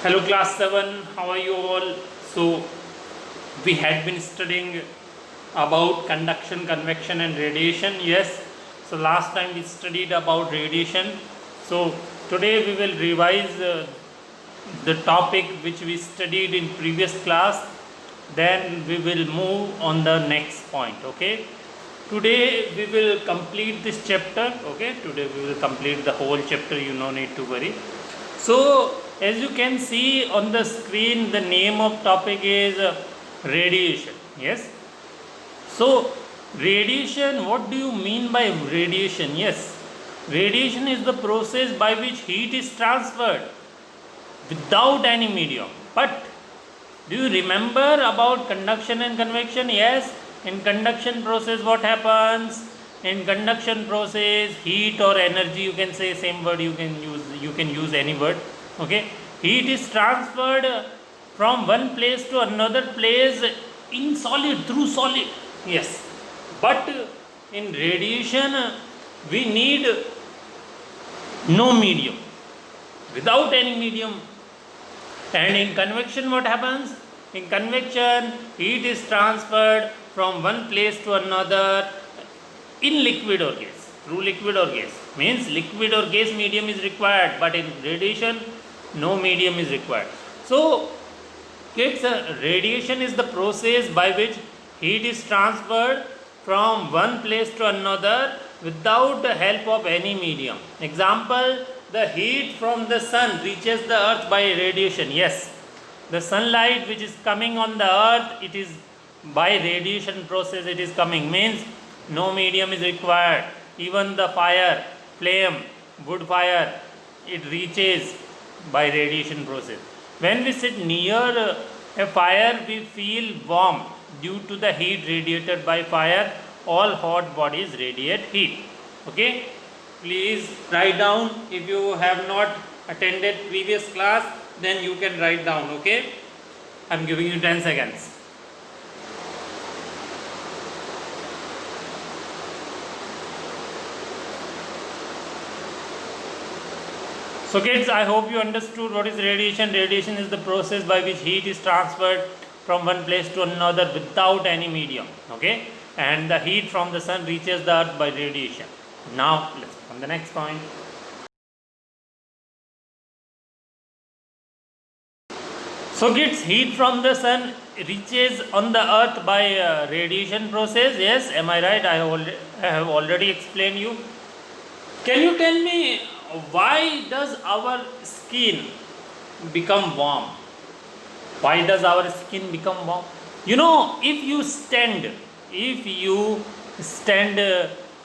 Hello class 7, how are you all? So we had been studying about conduction, convection and radiation. Yes, so last time we studied about radiation. So today we will revise the topic which we studied in previous class. Then we will move on the next point. Okay, today we will complete this chapter. Okay, today we will complete the whole chapter, you no need to worry. So as you can see on the screen, the name of topic is radiation. Yes, so radiation, what do you mean by radiation? Yes, radiation is the process by which heat is transferred without any medium. But do you remember about conduction and convection? Yes, in conduction process what happens? In conduction process, heat or energy, you can say same word, you can use any word. Okay, heat is transferred from one place to another place in solid, through solid. Yes, but in radiation we need no medium, without any medium. And in convection what happens? In convection, heat is transferred from one place to another in liquid or gas, through liquid or gas. Means liquid or gas medium is required, but in radiation no medium is required. So kids, radiation is the process by which heat is transferred from one place to another without the help of any medium. Example, the heat from the sun reaches the earth by radiation. Yes, the sunlight which is coming on the earth, it is by radiation process it is coming. Means no medium is required. Even the fire, flame, wood fire, it reaches by radiation process. When we sit near a fire, we feel warm due to the heat radiated by fire. All hot bodies radiate heat. Okay, please write down. If you have not attended previous class, then you can write down. Okay, I am giving you 10 seconds. So kids, I hope you understood what is radiation. Radiation is the process by which heat is transferred from one place to another without any medium. Okay, and the heat from the sun reaches the earth by radiation. Now let's go on the next point. So kids, heat from the sun reaches on the earth by radiation process. Yes, am I right? I have already explained you. Can you tell me why does our skin become warm? Why does our skin become warm? You know, if you stand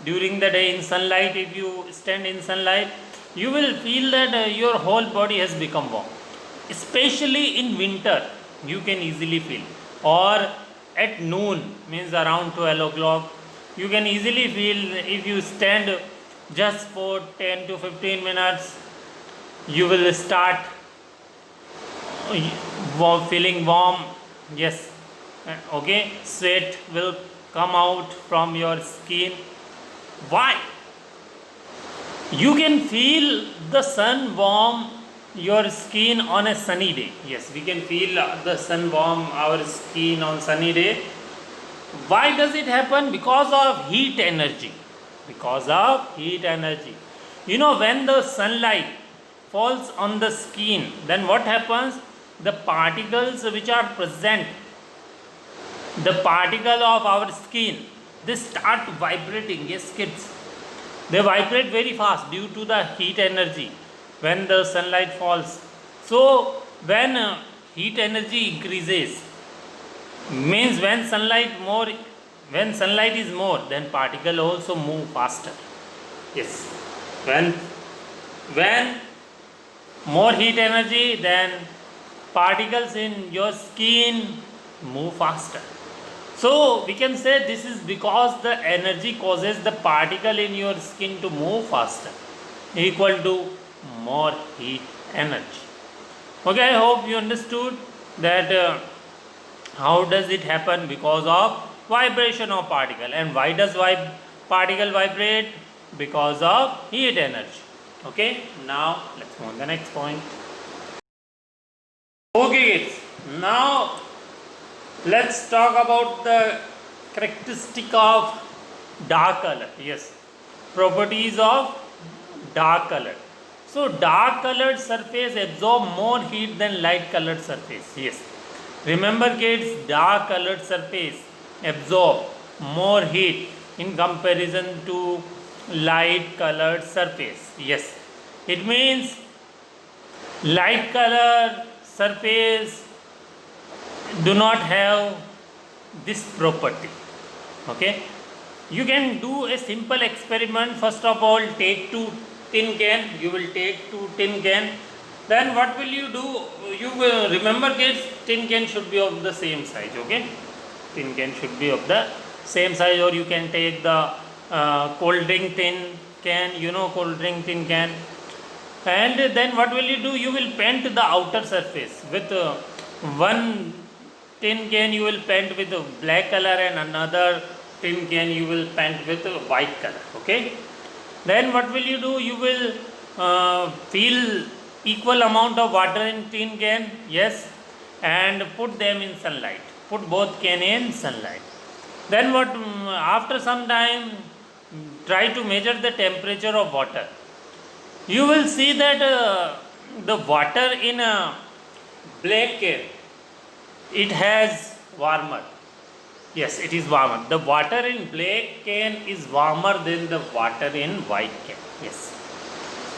during the day in sunlight, if you stand in sunlight, you will feel that your whole body has become warm. Especially in winter, you can easily feel. Or at noon, means around 12 o'clock, you can easily feel. If you stand just for 10 to 15 minutes, you will start feeling warm. Yes, okay, sweat will come out from your skin. Why? You can feel the sun warm your skin on a sunny day. Yes, we can feel the sun warm our skin on sunny day. Why does it happen? Because of heat energy. Because of heat energy. You know, when the sunlight falls on the skin, then what happens? The particles which are present, the particle of our skin, they start vibrating. Yes kids, they vibrate very fast due to the heat energy when the sunlight falls. So when heat energy increases, means when sunlight is more, then particle also move faster. Yes, when more heat energy, then particles in your skin move faster. So we can say this is because the energy causes the particle in your skin to move faster, equal to more heat energy. Okay, I hope you understood that how does it happen? Because of vibration of particle. And why does particle vibrate? Because of heat energy. Okay, now let's move on the next point. Okay kids, now let's talk about the characteristic of dark color. Yes, properties of dark color. So dark colored surface absorb more heat than light colored surface. Yes, remember kids, dark colored surface absorb more heat in comparison to light colored surface. Yes, it means light color surface do not have this property. Okay, you can do a simple experiment. First of all, take two tin can. You will take two tin can. Then what will you do? You will remember kids, tin can should be of the same size. Okay, tin can should be of the same size. Or you can take the cold drink tin can, cold drink tin can. And then what will you do? You will paint the outer surface with one tin can you will paint with black color, and another tin can you will paint with white color. Okay, then what will you do? You will fill equal amount of water in tin can. Yes, and put them in sunlight. Put both can in sunlight. Then what? After some time, try to measure the temperature of water. You will see that the water in a black can, it has warmer. Yes, it is warmer. The water in black can is warmer than the water in white can. Yes.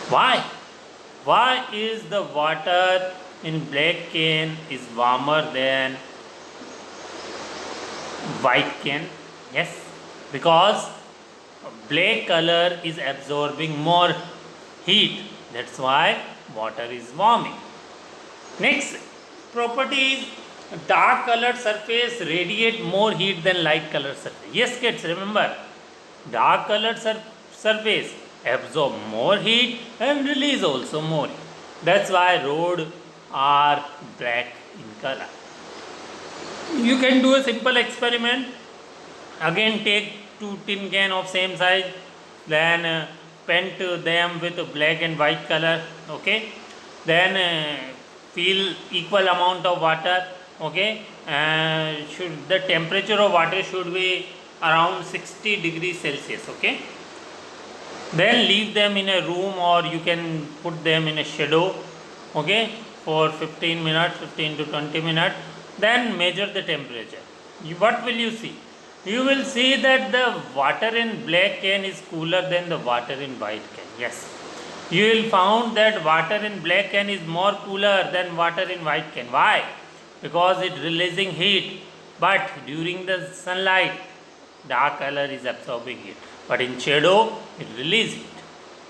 Why? Why is the water in black can is warmer than white can? Yes, because black color is absorbing more heat. That's why water is warming. Next property is dark colored surface radiate more heat than light colored surface. Yes kids, remember, dark colored surface absorb more heat and release also more heat. That's why road are black in color. You can do a simple experiment. Again, take two tin can of same size, then paint them with black and white color. Okay, then fill equal amount of water. Okay, should the temperature of water should be around 60 degrees Celsius. Okay, then leave them in a room, or you can put them in a shadow. Okay, for 15 minutes, 15 to 20 minutes. Then measure the temperature. What will you see? You will see that the water in black can is cooler than the water in white can. Yes, you will found that water in black can is more cooler than water in white can. Why? Because it releasing heat, but during the sunlight, dark color is absorbing heat, but in shadow it releases heat.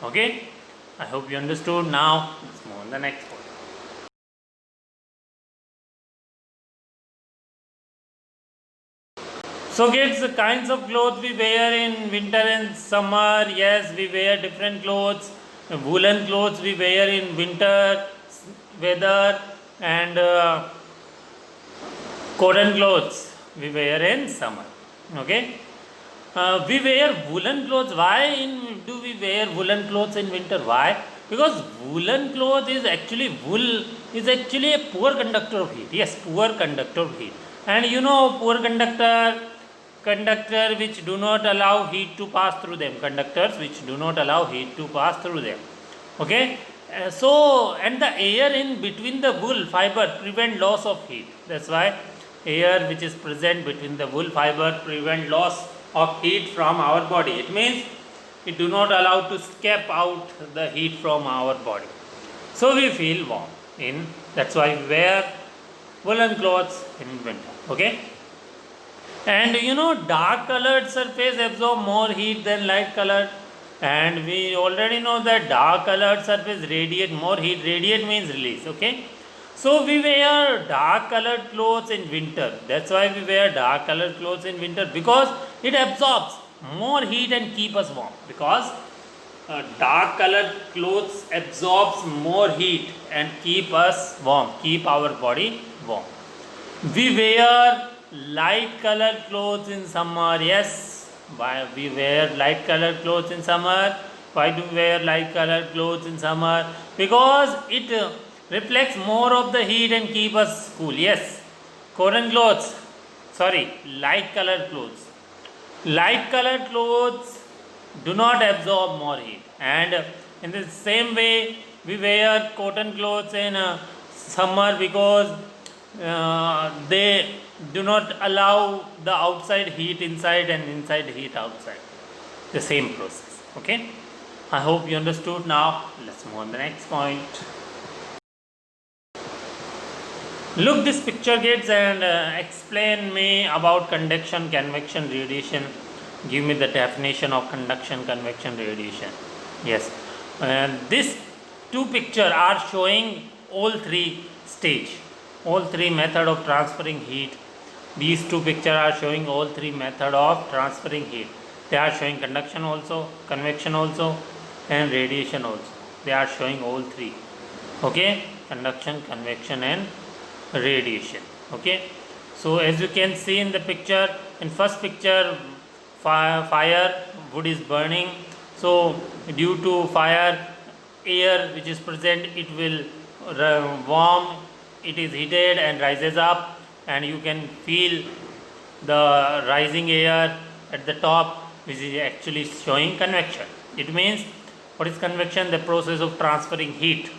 Okay, I hope you understood. Now let's move on the next one. So kids, the kinds of clothes we wear in winter and summer. Yes, we wear different clothes. Woolen clothes we wear in winter weather, and cotton clothes we wear in summer. Okay, we wear woolen clothes. Do we wear woolen clothes in winter? Why? Because woolen clothes is actually wool is actually a poor conductor of heat. Yes, poor conductor of heat. And poor conductor which do not allow heat to pass through them. Conductors which do not allow heat to pass through them. Okay. And the air in between the wool fiber prevent loss of heat. That's why air which is present between the wool fiber prevent loss of heat from our body. It means it do not allow to escape out the heat from our body. So we feel warm in. That's why we wear woolen clothes in winter. Okay. And dark colored surface absorb more heat than light colored. And we already know that dark colored surface radiate more heat. Radiate means release. Okay. So we wear dark colored clothes in winter. That's why we wear dark colored clothes in winter, because it absorbs more heat and keep us warm. Because dark colored clothes absorbs more heat and keep us warm, keep our body warm. We wear light colored clothes in summer. Yes, why we wear light colored clothes in summer? Why do we wear light colored clothes in summer? Because it reflects more of the heat and keep us cool. Yes, cotton clothes, sorry, light colored clothes. Light colored clothes do not absorb more heat, and in the same way we wear cotton clothes in summer because they do not allow the outside heat inside and inside heat outside. The same process. Okay, I hope you understood. Now let's move on the next point. Look this picture, kids, and explain me about conduction, convection, radiation. Give me the definition of conduction, convection, radiation. Yes, these two pictures are showing all three stage, all three method of transferring heat. These two pictures are showing all three method of transferring heat. They are showing conduction also, convection also, and radiation also. They are showing all three. Okay, conduction, convection, and radiation. Okay, so as you can see in the picture, in first picture, fire, wood is burning. So due to fire, air which is present, it will warm, it is heated and rises up, and you can feel the rising air at the top, which is actually showing convection. It means, what is convection? The process of transferring heat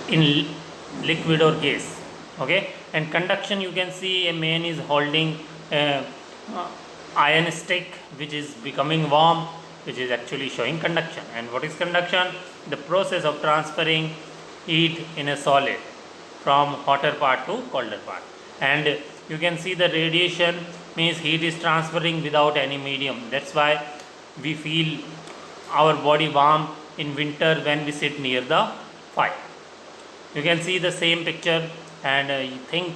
in liquid or gas. Okay, and conduction, you can see a man is holding a iron stick which is becoming warm, which is actually showing conduction. And what is conduction? The process of transferring heat in a solid from hotter part to colder part. And you can see the radiation means heat is transferring without any medium. That's why we feel our body warm in winter when we sit near the fire. You can see the same picture, and you think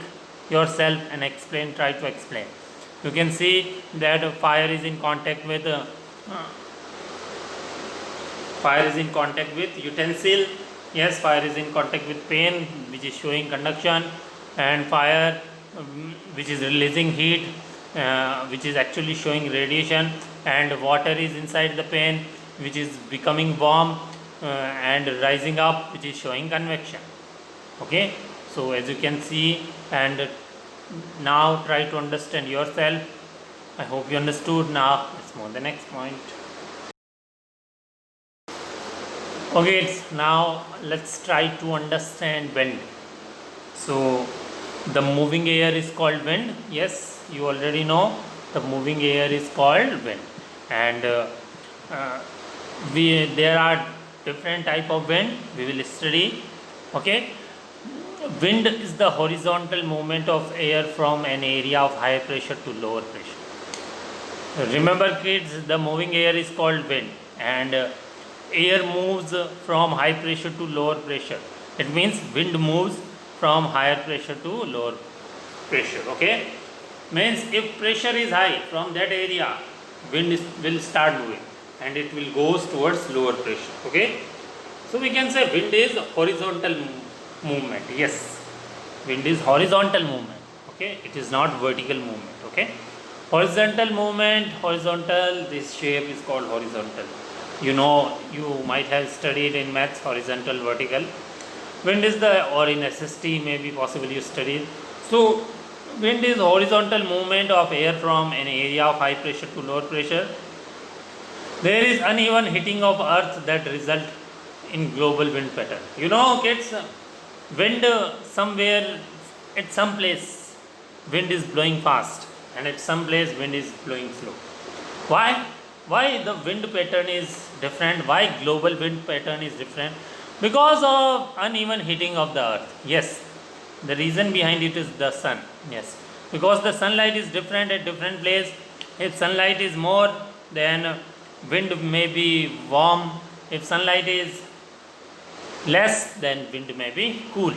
yourself and explain, try to explain. You can see that fire is in contact with utensil. Yes, fire is in contact with pan, which is showing conduction, and fire which is releasing heat, which is actually showing radiation, and water is inside the pan, which is becoming warm and rising up, which is showing convection. Okay, so as you can see, and now try to understand yourself. I hope you understood. Now let's move on the next point. Okay, now let's try to understand wind. So the moving air is called wind. Yes, you already know the moving air is called wind, and there are different type of wind we will study. Okay, wind is the horizontal movement of air from an area of higher pressure to lower pressure. Remember, kids, the moving air is called wind, and air moves from high pressure to lower pressure. It means wind moves from higher pressure to lower pressure. Okay, means if pressure is high from that area, wind will start moving and it will goes towards lower pressure. Okay, so we can say wind is horizontal movement. Yes, wind is horizontal movement. Okay, it is not vertical movement. Okay, horizontal movement, horizontal, this shape is called horizontal. You know, you might have studied in maths horizontal, vertical. Wind is the, or in SST maybe possibly you studied. So wind is horizontal movement of air from an area of high pressure to lower pressure. There is uneven hitting of earth that result in global wind pattern. You know, kids, wind somewhere, at some place wind is blowing fast, and at some place wind is blowing slow. Why the wind pattern is different? Why global wind pattern is different? Because of uneven heating of the earth. Yes, the reason behind it is the sun. Yes, because the sunlight is different at different place. If sunlight is more, then wind may be warm. If sunlight is less, then wind may be cool.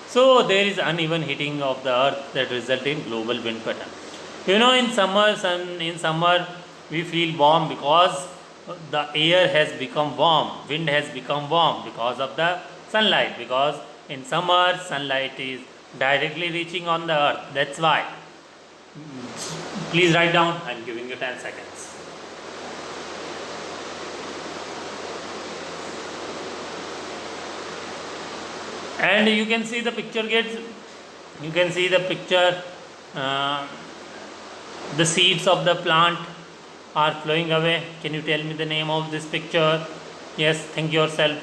So there is uneven heating of the earth that result in global wind pattern. You know, in summer we feel warm because the air has become warm, wind has become warm because of the sunlight, because in summer sunlight is directly reaching on the earth. That's why. Please write down, I am giving you 10 seconds. And you can see the picture, kids. You can see the picture. The seeds of the plant are flowing away. Can you tell me the name of this picture? Yes, think yourself.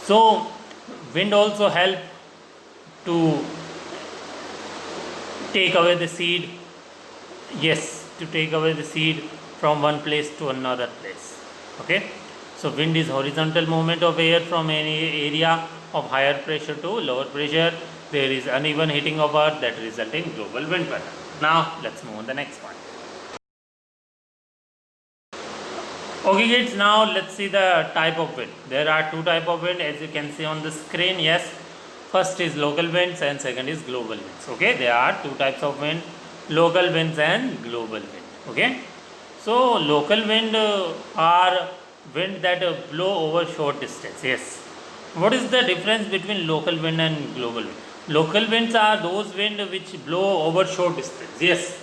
So wind also help to take away the seed. Yes, to take away the seed from one place to another place. Okay, so wind is horizontal movement of air from any area of higher pressure to lower pressure. There is uneven heating of earth that result in global wind pattern. Now let's move on the next one. Okay kids, now let's see the type of wind. There are two type of wind, as you can see on the screen. Yes, first is local winds and second is global winds. Okay, there are two types of wind, local winds and global wind. Okay, so local wind are wind that blow over short distance. Yes, what is the difference between local wind and global wind? Local winds are those wind which blow over short distance. Yes,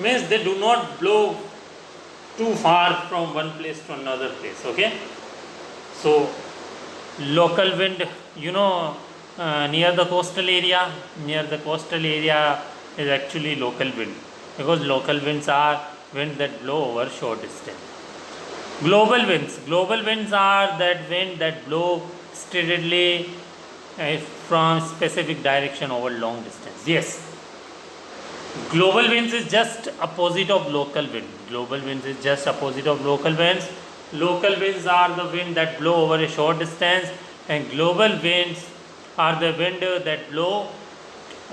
means they do not blow too far from one place to another place. Okay, so local wind, you know, near the coastal area is actually local wind, because local winds are wind that blow over short distance. Global winds are that wind that blow steadily from specific direction over long distance. Yes, global winds is just opposite of local wind. Global winds is just opposite of local winds. Local winds are the wind that blow over a short distance, and global winds are the wind that blow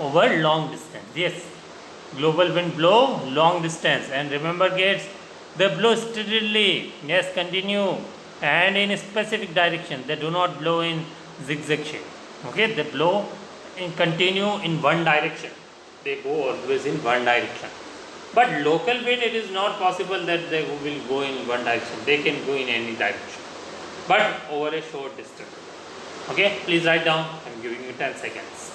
over long distance. Yes, global wind blow long distance, and remember kids, they blow steadily. Yes, continue, and in a specific direction. They do not blow in zigzag shape. Okay, they blow in continue in one direction. They go always in one direction. But local wind, it is not possible that they will go in one direction. They can go in any direction, but over a short distance. Okay, please write down. I am giving you 10 seconds.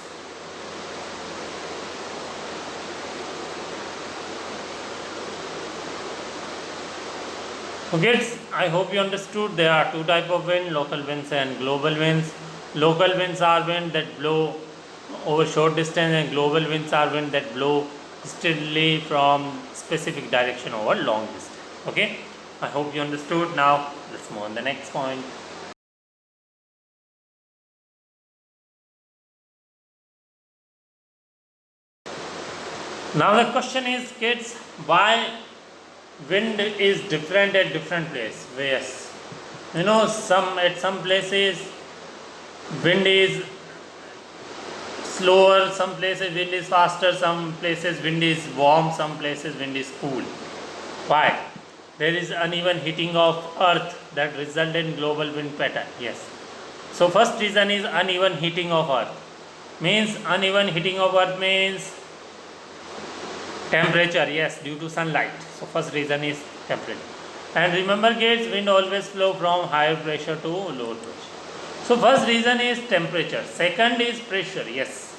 Okay, I hope you understood. There are two type of wind, local winds and global winds. Local winds are wind that blow over short distance, and global winds are wind that blow steadily from specific direction over long distance. Okay, I hope you understood. Now let's move on the next point. Now the question is, kids, why wind is different at different places? Yes, you know, at some places wind is slower, some places wind is faster, some places wind is warm, some places wind is cool. Why? There is uneven heating of earth that result in global wind pattern. Yes, so first reason is uneven heating of earth. Means uneven heating of earth means temperature. Yes, due to sunlight. So first reason is temperature. And remember kids, wind always flow from higher pressure to lower pressure. So first reason is temperature. Second is pressure. Yes,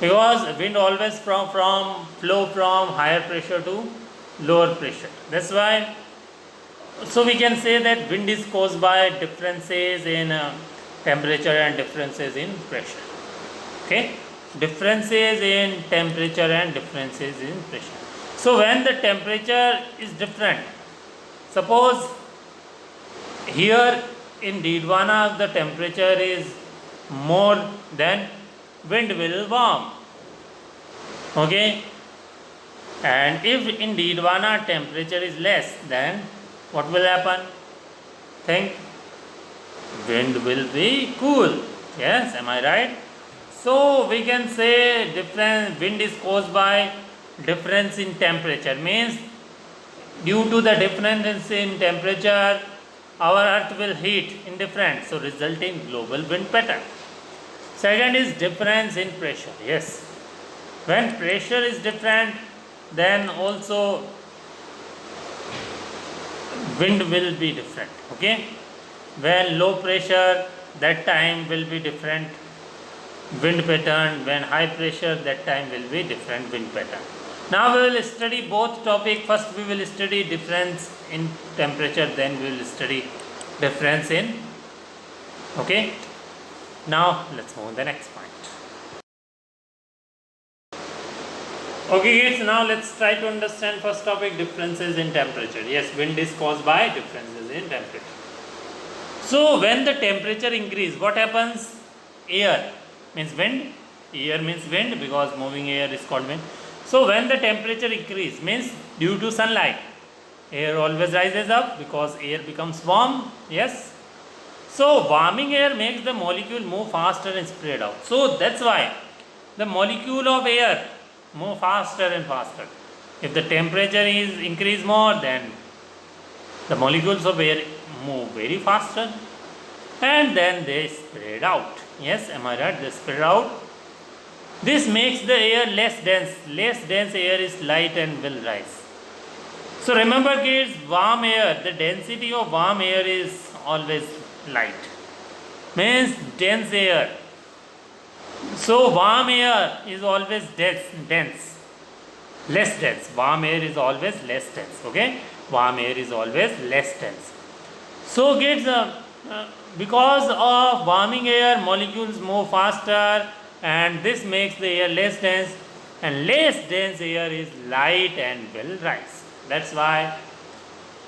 because wind always flow from higher pressure to lower pressure. That's why, so we can say that wind is caused by differences in temperature and differences in pressure. Okay, differences in temperature and differences in pressure. So when the temperature is different, suppose here in Didwana the temperature is more, then wind will warm. Okay, and if in Didwana temperature is less, then what will happen? Think, wind will be cool. Yes, am I right? So we can say wind is caused by difference in temperature. Means due to the difference in temperature, our earth will heat in different, so result in global wind pattern. Second is difference in pressure. Yes, when pressure is different, then also wind will be different. Okay, when low pressure, that time will be different wind pattern. When high pressure, that time will be different wind pattern. Now we will study both topic. First we will study difference in temperature, then we will study difference in, okay, Now let's move on the next point. Okay kids, now let's try to understand first topic, differences in temperature. Yes, wind is caused by differences in temperature. So when the temperature increase, what happens? Air means wind, air means wind because moving air is called wind. So when the temperature increase means due to sunlight, air always rises up because air becomes warm. Yes. So warming air makes the molecule move faster and spread out. So that's why the molecule of air move faster and faster. If the temperature is increase more, then the molecules of air move very faster and then they spread out. Yes, am I right? They spread out. This makes the air less dense. Less dense air is light and will rise. So remember kids, warm air, the density of warm air is always light. Means dense air. So warm air is always dense. Less dense. Warm air is always less dense. Okay? Warm air is always less dense. So kids, because of warming air, molecules move faster and this makes the air less dense, and less dense air is light and will rise. That's why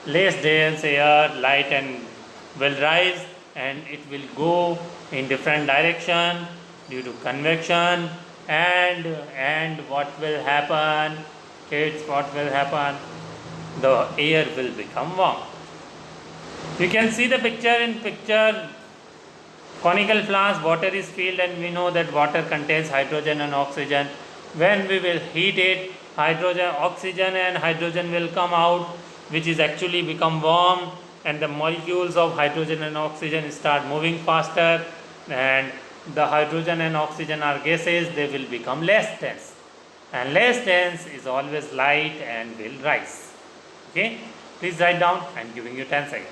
less dense air, light and will rise, and it will go in different direction due to convection, and what will happen, kids, what will happen? The air will become warm. You can see the picture in picture, conical flask, water is filled and we know that water contains hydrogen and oxygen. When we will heat it, oxygen and hydrogen will come out, which is actually become warm, and the molecules of hydrogen and oxygen start moving faster, and the hydrogen and oxygen are gases, they will become less dense, and less dense is always light and will rise. Okay, please write down. I am giving you 10 seconds.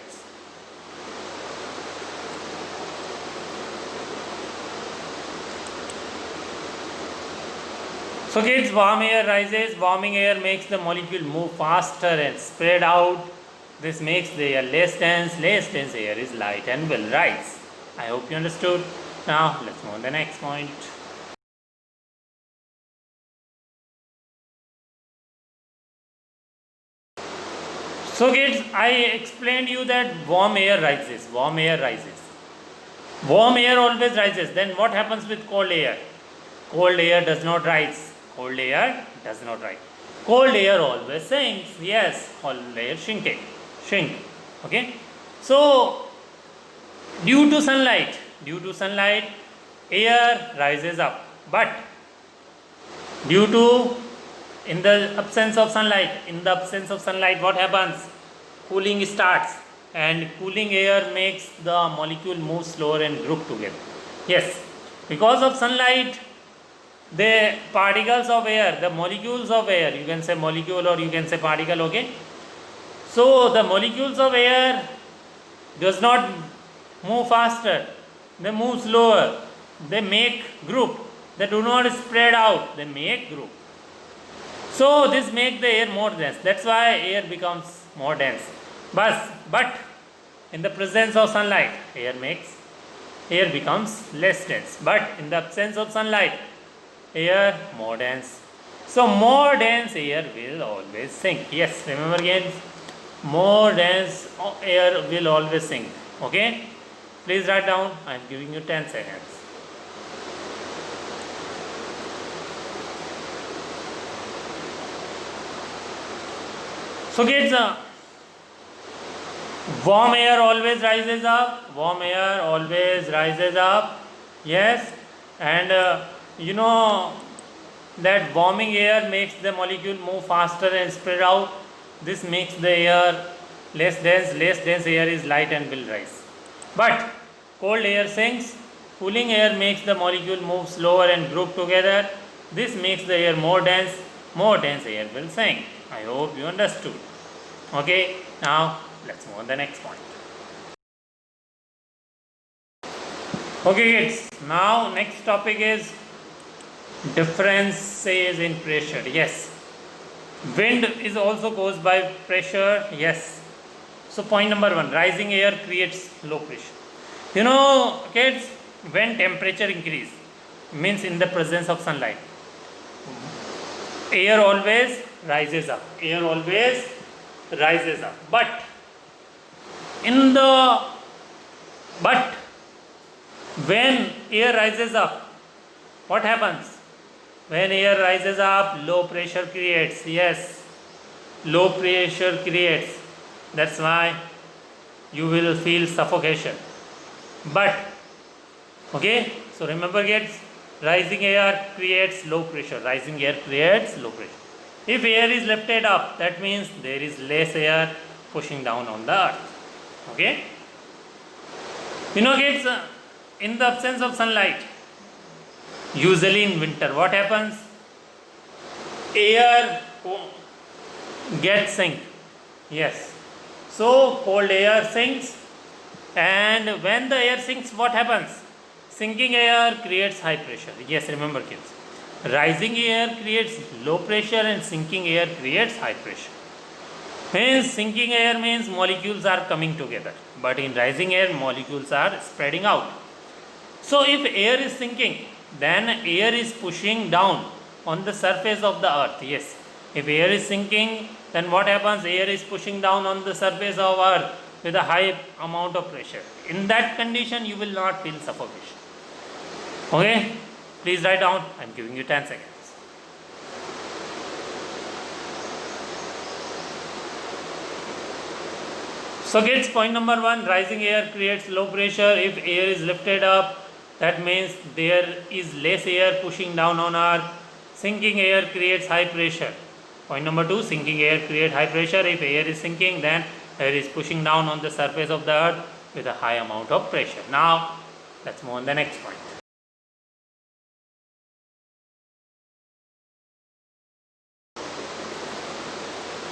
So kids, warm air rises, warming air makes the molecule move faster and spread out. This makes the air less dense air is light and will rise. I hope you understood. Now let's move on to the next point. So kids, I explained you that warm air rises. Warm air always rises. Then what happens with cold air? Cold air does not rise. Cold air always sinks. Yes, cold air shrink. Okay. So due to sunlight, air rises up. But due to in the absence of sunlight, what happens? Cooling starts, and cooling air makes the molecule move slower and group together. Yes, because of sunlight, the particles of air, the molecules of air, you can say molecule or you can say particle, okay? So the molecules of air does not move faster, they move slower, they make group, they do not spread out, they make group. So this makes the air more dense, that's why air becomes more dense. But in the presence of sunlight, air becomes less dense, but in the absence of sunlight, air more dense. So more dense air will always sink. Yes, remember again, more dense air will always sink. Okay, please write down. I am giving you 10 seconds. So kids, warm air always rises up. Yes, and you know that warming air makes the molecule move faster and spread out. This makes the air less dense air is light and will rise. But cold air sinks, cooling air makes the molecule move slower and group together. This makes the air more dense air will sink. I hope you understood. Okay, now let's move on to the next point. Okay kids, now next topic is differences in pressure. Yes, wind is also caused by pressure. Yes, so point number 1, rising air creates low pressure. You know kids, when temperature increase, means in the presence of sunlight, air always rises up. Air always rises up. But in the but when air rises up, what happens? When air rises up, low pressure creates. Yes, low pressure creates. That's why you will feel suffocation. But okay, so remember kids, rising air creates low pressure. Rising air creates low pressure. If air is lifted up, that means there is less air pushing down on the earth. Okay? You know kids, in the absence of sunlight, usually in winter, what happens? Air gets sink. Yes. So cold air sinks, and when the air sinks, what happens? Sinking air creates high pressure. Yes, remember kids. Rising air creates low pressure and sinking air creates high pressure. Means sinking air means molecules are coming together, but in rising air molecules are spreading out. So if air is sinking, then air is pushing down on the surface of the earth. Yes, if air is sinking, then what happens? Air is pushing down on the surface of earth with a high amount of pressure. In that condition, you will not feel suffocation. Okay, please write down. I am giving you 10 seconds. So kids, point number 1, rising air creates low pressure. If air is lifted up, that means there is less air pushing down on earth. Sinking air creates high pressure. Point number 2, sinking air creates high pressure. If air is sinking, then air is pushing down on the surface of the earth with a high amount of pressure. Now, let's move on to the next point.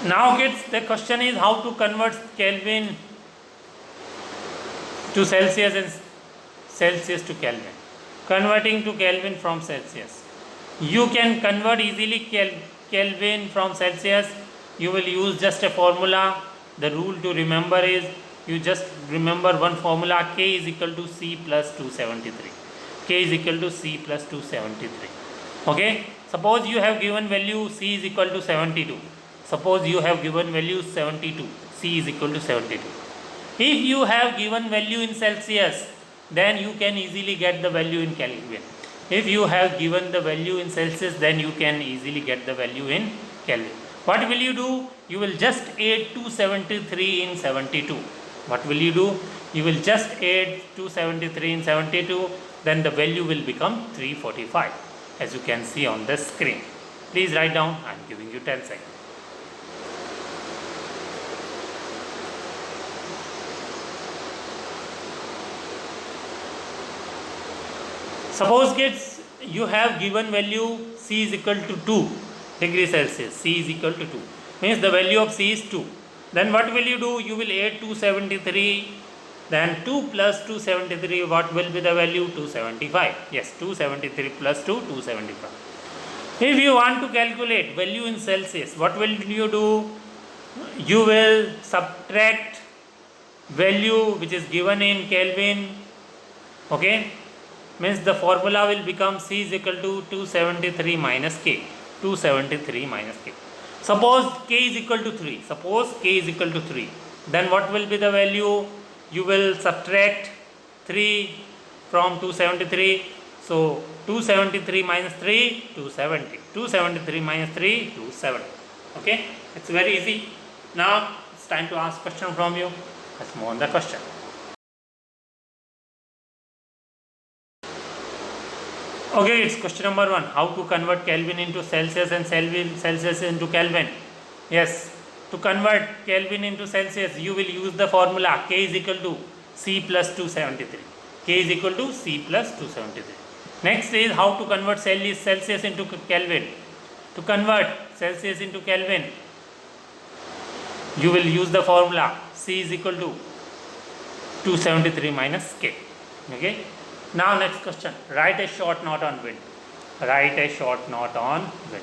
Now kids, the question is how to convert Kelvin to Celsius and Celsius to Kelvin. Converting to Kelvin from Celsius. You can convert easily Kelvin from Celsius. You will use just a formula. The rule to remember is, you just remember one formula, K is equal to C plus 273. K is equal to C plus 273. Okay. Suppose you have given value C is equal to 72. Suppose you have given value 72. C is equal to 72. If you have given value in Celsius, then you can easily get the value in Kelvin. If you have given the value in Celsius, then you can easily get the value in Kelvin. What will you do? You will just add 273 in 72. What will you do? You will just add 273 in 72, then the value will become 345, as you can see on the screen. Please write down. I am giving you 10 seconds. Suppose kids, you have given value C is equal to 2 degrees Celsius. C is equal to 2. Means the value of C is 2. Then what will you do? You will add 273. Then 2 plus 273, what will be the value? 275. Yes, 273 plus 2, 275. If you want to calculate value in Celsius, what will you do? You will subtract value which is given in Kelvin. Okay. Means the formula will become C is equal to 273 minus K. 273 minus K. Suppose K is equal to 3. Suppose K is equal to 3. Then what will be the value? You will subtract 3 from 273. So 273 minus 3, 270. 273 minus 3, 270. Okay? It's very easy. Now it's time to ask question from you. Let's move on the question. Okay, it's question number 1. How to convert Kelvin into Celsius and Celsius into Kelvin? Yes, to convert Kelvin into Celsius, you will use the formula K is equal to C plus 273. K is equal to C plus 273. Next is how to convert Celsius into Kelvin. To convert Celsius into Kelvin, you will use the formula C is equal to 273 minus K. Okay. Now next question. Write a short note on wind. Write a short note on wind.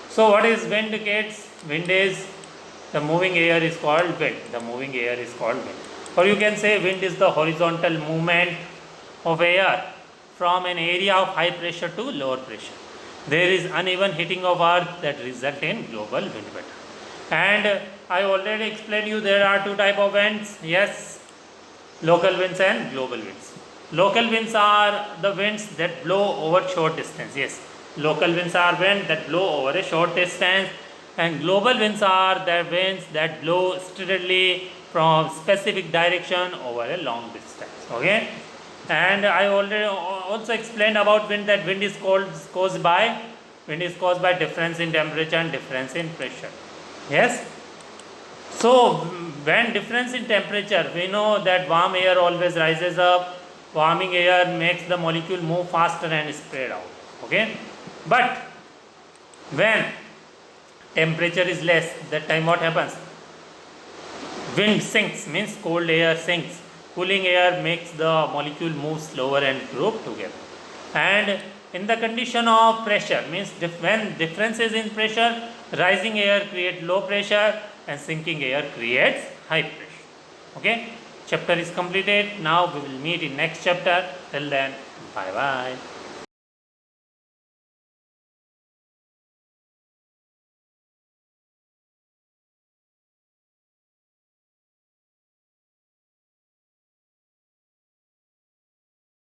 So what is wind, kids? Wind is the moving air is called wind. The moving air is called wind. Or you can say wind is the horizontal movement of air from an area of high pressure to lower pressure. There is uneven heating of earth that result in global wind pattern. And I already explained you there are two type of winds. Yes, local winds and global winds. Local winds are the winds that blow over short distance. Yes, local winds are winds that blow over a short distance, and global winds are the winds that blow steadily from specific direction over a long distance. Okay, and I already also explained about wind, that wind is caused by difference in temperature and difference in pressure. Yes. So when difference in temperature, we know that warm air always rises up. Warming air makes the molecule move faster and spread out. Okay. But when temperature is less, that time what happens? Wind sinks, means cold air sinks. Cooling air makes the molecule move slower and group together. And in the condition of pressure, means when difference is in pressure, rising air creates low pressure and sinking air creates high pressure. Okay, chapter is completed. Now we will meet in next chapter. Till then, bye bye.